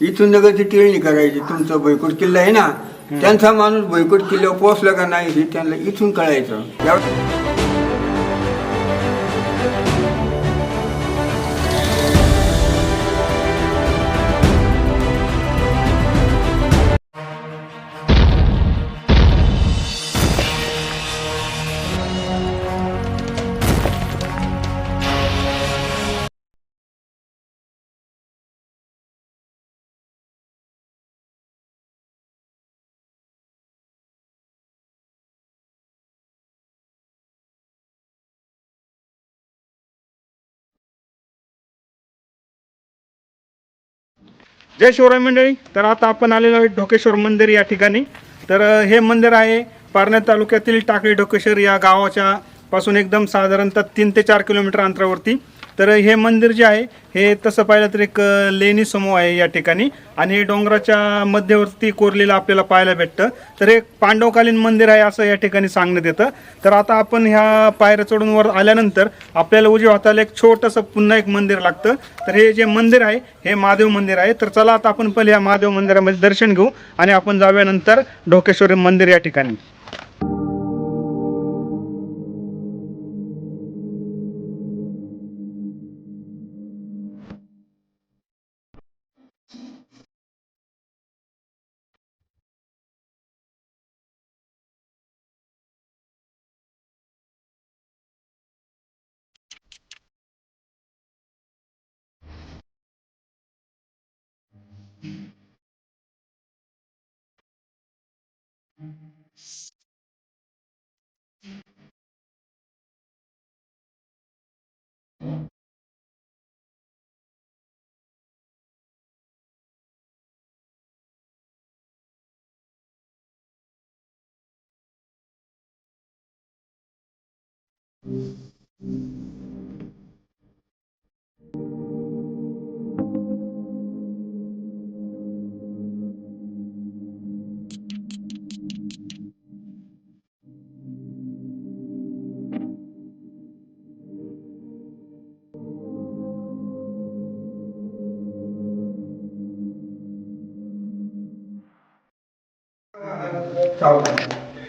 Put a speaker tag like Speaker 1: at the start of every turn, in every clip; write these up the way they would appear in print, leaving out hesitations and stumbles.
Speaker 1: इथून नगरची टिळणी करायची. तुमचा भुईकोट किल्ला आहे ना, त्यांचा माणूस भुईकोट किल्ल्यावर पोहोचला का नाही हे त्यांना इथून कळायचं.
Speaker 2: जय शिवराय मंडळी. तर आता आपण आलेलो आहे ढोकेश्वर मंदिर या ठिकाणी. तर हे मंदिर आहे पारनेर तालुक्यातील टाकळी ढोकेश्वर या गावाच्या पासून एकदम साधारणतः 3 ते 4 किलोमीटर अंतरावरती. तर हे मंदिर जे आहे हे तसं पाहिलं तर एक लेणी समूह आहे या ठिकाणी आणि डोंगराच्या मध्यवर्ती कोरलेलं आपल्याला पाहायला भेटतं. तर एक पांडवकालीन मंदिर आहे असं या ठिकाणी सांगण्यात येतं. तर आता आपण ह्या पायऱ्या चढून वर आल्यानंतर आपल्याला उजव्या हाताला एक छोटंसं पुन्हा एक मंदिर लागतं. तर हे जे मंदिर आहे हे महादेव मंदिर आहे. तर चला आता आपण पहिले या महादेव मंदिरामध्ये दर्शन घेऊ आणि आपण जाऊयानंतर ढोकेश्वर मंदिर या ठिकाणी.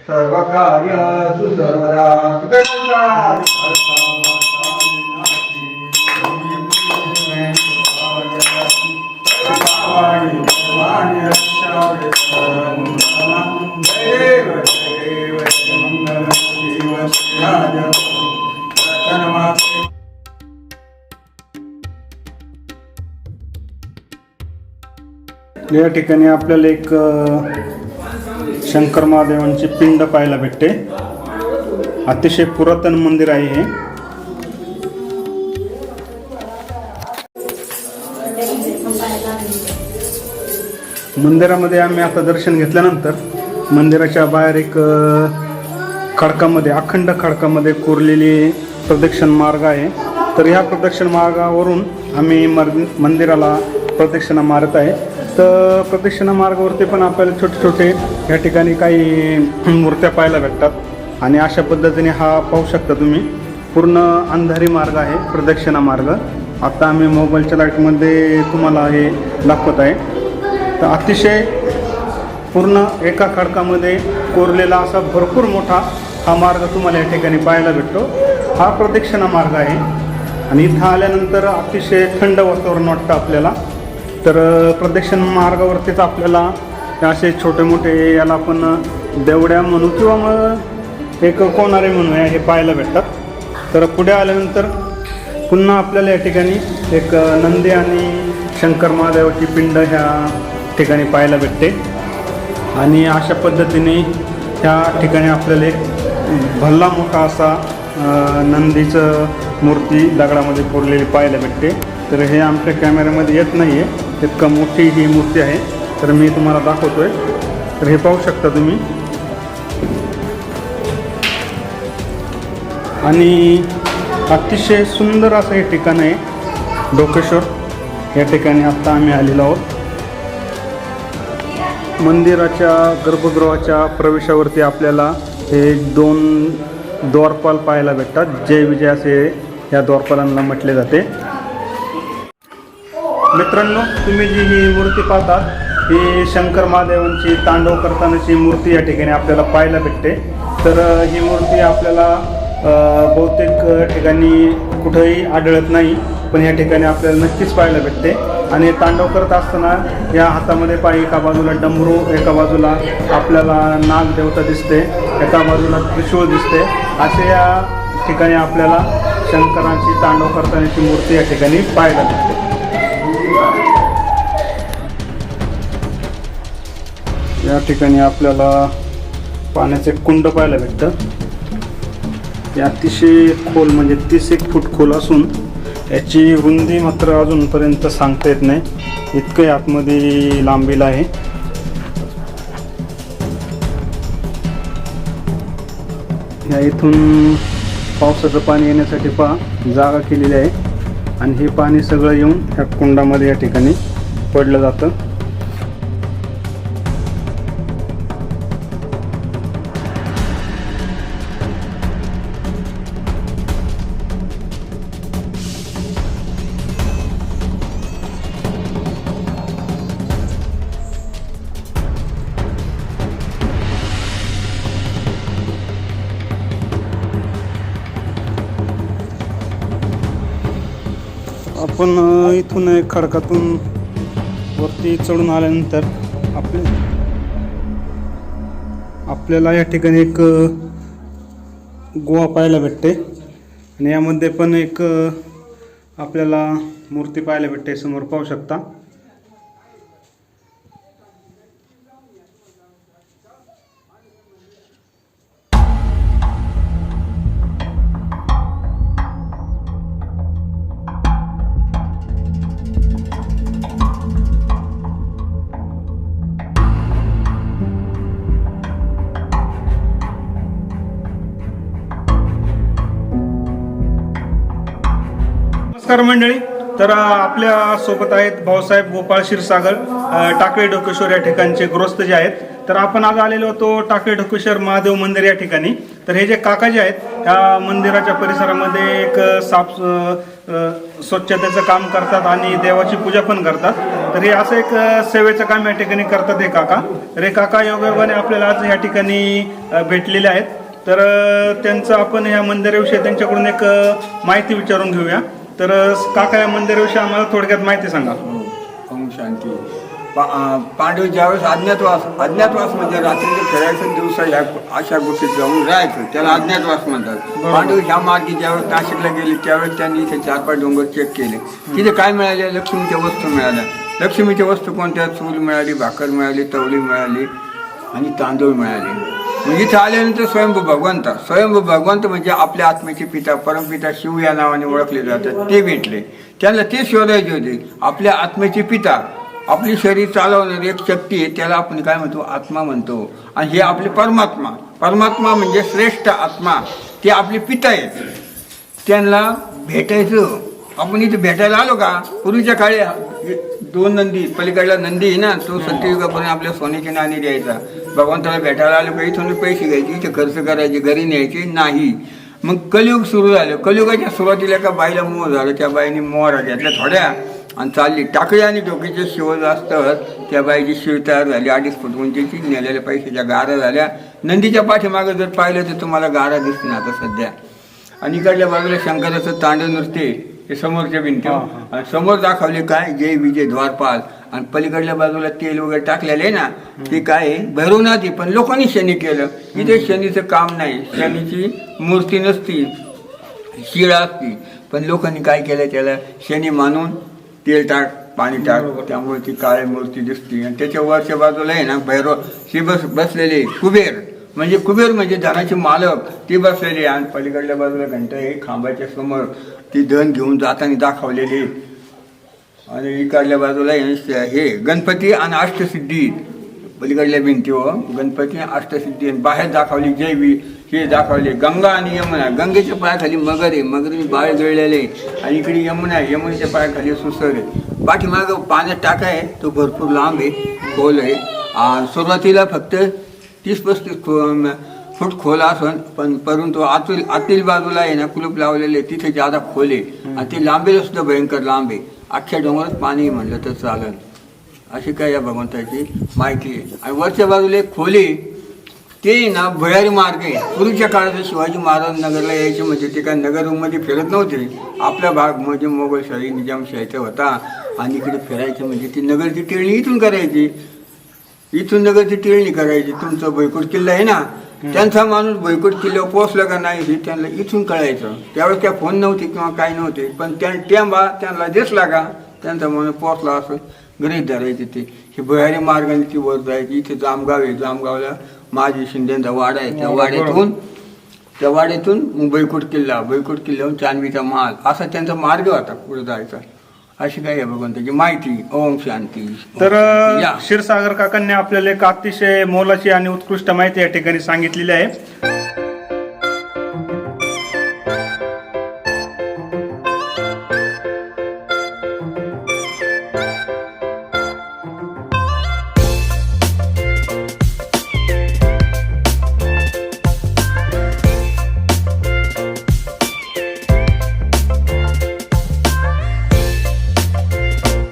Speaker 1: सर्व कार्य सुसर्वदा
Speaker 2: या ठिकाणी आपल्याला एक शंकर महादेवांची पिंड पाहायला भेटते. अतिशय पुरातन मंदिर आहे हे. मंदिरामध्ये आम्ही आता दर्शन घेतल्यानंतर मंदिराच्या बाहेर एक खडकामध्ये अखंड खडकामध्ये कोरलेली प्रदक्षिण मार्ग आहे. तर ह्या प्रदक्षिण मार्गावरून आम्ही मंदिराला प्रदक्षिणा मारत आहे. तर प्रदक्षिणा मार्गावरती पण आपल्याला छोटे छोटे या ठिकाणी काही मूर्त्या पाहायला भेटतात आणि अशा पद्धतीने हा पाहू शकता तुम्ही पूर्ण अंधारी मार्ग आहे प्रदक्षिणा मार्ग. आता आम्ही मोबाईलच्या लाईटमध्ये तुम्हाला हे दाखवत आहे. तर अतिशय पूर्ण एका खडकामध्ये कोरलेला असा भरपूर मोठा हा मार्ग तुम्हाला या ठिकाणी पाहायला भेटतो. हा प्रदक्षिणा मार्ग आहे आणि इथं आल्यानंतर अतिशय थंड वातावरण वाटतं आपल्याला. तर प्रदक्षिण मार्गावरतीच आपल्याला असे छोटे मोठे याला आपण देवड्या म्हणू किंवा मग एक कोणारे म्हणूया हे पाहायला भेटतात. तर पुढे आल्यानंतर पुन्हा आपल्याला या ठिकाणी एक नंदी आणि शंकर महादेवाची पिंड ह्या ठिकाणी पाहायला भेटते आणि अशा पद्धतीने ह्या ठिकाणी आपल्याला एक भल्ला मोठा असा नंदीचं मूर्ती दगडामध्ये कोरलेली पाहायला भेटते. तर हे आमच्या कॅमेऱ्यामध्ये येत नाही आहे, इतका मोठी ही मूर्ती आहे. तर मी तुम्हाला दाखवतोय. तर हे पाहू शकता तुम्ही आणि अतिशय सुंदर असं हे ठिकाण आहे ढोकेश्वर. या ठिकाणी आत्ता आम्ही आलेलो आहोत. मंदिराच्या गर्भगृहाच्या प्रवेशावरती आपल्याला हे 2 द्वारपाल पाहायला भेटतात. जय विजय असे या द्वारपालांना म्हटले जाते. मित्रांनो, तुम्ही जी ही मूर्ती पाहता ही शंकर महादेवांची तांडव करतानाची मूर्ती या ठिकाणी आपल्याला पाहायला भेटते. तर ही मूर्ती आपल्याला बहुतेक ठिकाणी कुठंही आढळत नाही, पण या ठिकाणी आपल्याला नक्कीच पाहायला भेटते. आणि तांडव करत असताना या हातामध्ये पाय, एका बाजूला डमरू, एका बाजूला आपल्याला नाग देवता दिसते, एका बाजूला त्रिशूळ दिसते. असे या ठिकाणी आपल्याला शंकरांची तांडव करतानाची मूर्ती या ठिकाणी पाहायला भेटते. या ठिकाणी आपल्याला पाण्याचे कुंड पाहायला भेटतं. ते अतिशय खोल, म्हणजे 30 फूट खोल असून याची रुंदी मात्र अजूनपर्यंत सांगता येत नाही, इतकं आतमध्ये लांबीला आहे. या इथून पावसाचं पाणी येण्यासाठी जागा केलेली आहे आणि हे पाणी सगळं येऊन ह्या कुंडामध्ये या ठिकाणी पडलं जातं. आपण इथून खडकातून वरती चढून आल्यानंतर आपल्याला या ठिकाणी एक गुहा पाहायला भेटते आणि यामध्ये पण एक आपल्याला मूर्ती पाहायला भेटते. समोर पाहू शकता. नमस्कार मंडळी. तर आपल्या सोबत आहेत भाऊसाहेब गोपाळ क्षीरसागर, टाकळी ढोकेश्वर या ठिकाणचे गृहस्थ जे आहेत. तर आपण आज आलेलो होतो टाकळी ढोकेश्वर महादेव मंदिर या ठिकाणी. तर हे जे काका जे आहेत ह्या मंदिराच्या परिसरामध्ये एक साफ स्वच्छतेचं काम करतात आणि देवाची पूजा पण करतात. तर हे असं एक सेवेचं काम या ठिकाणी करतात हे काका. तर हे काका योगायोगाने आपल्याला आज या ठिकाणी भेटलेले आहेत. तर त्यांचं आपण ह्या मंदिराविषयी त्यांच्याकडून एक माहिती विचारून घेऊया. तर काका, या मंदिराविषयी आम्हाला थोडक्यात माहिती सांगा.
Speaker 1: ओम शांती. पांडव ज्यावेळेस अज्ञातवास म्हणजे रात्रीचं फिरायचं, दिवसा ह्या अशा गोष्टीत जाऊन राहायचं, त्याला अज्ञातवास म्हणतात. पांडव ह्या मार्गी ज्यावेळेस नाशिकला गेले त्यावेळेस त्यांनी इथे 4-5 डोंगर चेक केले. तिथे काय मिळाले? लक्ष्मीच्या वस्तू मिळाल्या. लक्ष्मीच्या वस्तू कोणत्या? चूल मिळाली, भाकर मिळाली, तवली मिळाली आणि तांदूळ मिळाले. मग इथं आल्यानंतर स्वयंभू भगवंत म्हणजे आपल्या आत्म्याचे पिता, परमपिता शिव या नावाने ओळखले जातात, ते भेटले. त्यांना ते शोधायचे होते. आपल्या आत्म्याचे पिता, आपली शरीर चालवणारी एक शक्ती आहे, त्याला आपण काय म्हणतो? आत्मा म्हणतो. आणि हे आपले परमात्मा म्हणजे श्रेष्ठ आत्मा, ते आपले पिता आहेत. त्यांना भेटायचं. आपण इथे भेटायला आलो का? पूर्वीच्या काळी 2 नंदी, पलीकडला नंदी आहे ना, तो सत्ययुगापर्यंत आपल्या सोन्याची नाणी द्यायचा. भगवंताला भेटायला आलो का इथून पैसे घ्यायचे, इथे खर्च करायचे, घरी न्यायचे नाही. मग कलियुग सुरू झालं. कलियुगाच्या सुरुवातीला एका बाईला मोह झालं. त्या बाईने मोहरा घेतल्या थोड्या आणि चालली. टाकळी आणि डोक्याचे शिव असतात. त्या बाईची शिव तयार झाली 2.5 फूट उंचीची. नेलेल्या पैशाच्या गारा झाल्या. नंदीच्या पाठीमागं जर पाहिलं तर तुम्हाला गारा दिसतील आता सध्या. आणि इकडल्या बाजूला शंकराचं तांडव नृत्य हे समोरच्या भिंतीवर. आणि समोर दाखवले काय? जय विजय द्वारपाल. आणि पलीकडल्या बाजूला तेल वगैरे टाकलेलं आहे ना, ते काय आहे? भैरवनाथी. पण लोकांनी शनी केलं. इथे शनीचं काम नाही, शनीची मूर्ती नसती, शिळा असती. पण लोकांनी काय केलं? त्याला शनी मानून तेल टाक, पाणी टाक, त्यामुळे ती काळी मूर्ती दिसते. आणि त्याच्या वरच्या बाजूला आहे ना भैरव शी बसलेले कुबेर म्हणजे धनाचे मालक, ती बसलेली. आणि पलीकडल्या बाजूला घंटा आहे, खांबाच्या समोर ती धन घेऊन जाताना दाखवलेली. आणि इकडल्या बाजूला हे गणपती आणि अष्टसिद्धी. पलीकडल्या भिंतीवर गणपती अष्टसिद्धी. बाहेर दाखवली हे दाखवले गंगा आणि यमुना. गंगेच्या पायाखाली मगर आहे, मगरीने बाळ गळलेले. आणि इकडे यमुना आहे, यमुनेच्या पायाखाली सुसर आहे. पाठीमागं पाण्यात टाका आहे, तो भरपूर लांब आहे, खोल आहे. सुरुवातीला फक्त 30-35 फूट खोल असून पण परंतु आतील बाजूला आहे ना कुलूप लावलेले, तिथे जादा खोल आहे. आणि ते लांबीला सुद्धा भयंकर लांब आहे. अख्ख्या डोंगरात पाणी म्हणलं तर चालेल अशी काय या भगवंताची माहिती आहे. आणि वरच्या बाजूला एक खोली ते ना भुयारी मार्ग आहे. पूर्वीच्या काळात शिवाजी महाराज नगरला यायचे म्हणजे ते काय नगरमध्ये फिरत नव्हते. आपला भाग म्हणजे मोगलशाही निजामशाहीचा होता आणि इकडे फिरायचे म्हणजे ती नगरची टिळणी इथून करायची. इथून नगरची टिळणी करायची. तुमचा भुईकोट किल्ला आहे ना, त्यांचा माणूस भुईकोट किल्ल्यावर पोहोचला का नाही हे त्यांना इथून कळायचं. त्यावेळेस त्या फोन नव्हते किंवा काय नव्हते, पण त्यांना दिसला का त्यांचा माणूस पोहोचला असं गृहीत धरायचे. ते हे भुयारी मार्गाने ती वर जायची. इथे जामगाव आहे, जामगावला माझी शिंदेचा वाडा आहे. त्या वाड्यातून मग भुईकोट किल्ल्याहून चांदवीचा महाल असा त्यांचा मार्ग होता पुढे जायचा. अशी काय आहे भगवंताची माहिती. ओम शांती.
Speaker 2: तर क्षीरसागर काकांनी आपल्याला एक अतिशय मोलाची आणि उत्कृष्ट माहिती या ठिकाणी सांगितलेली आहे.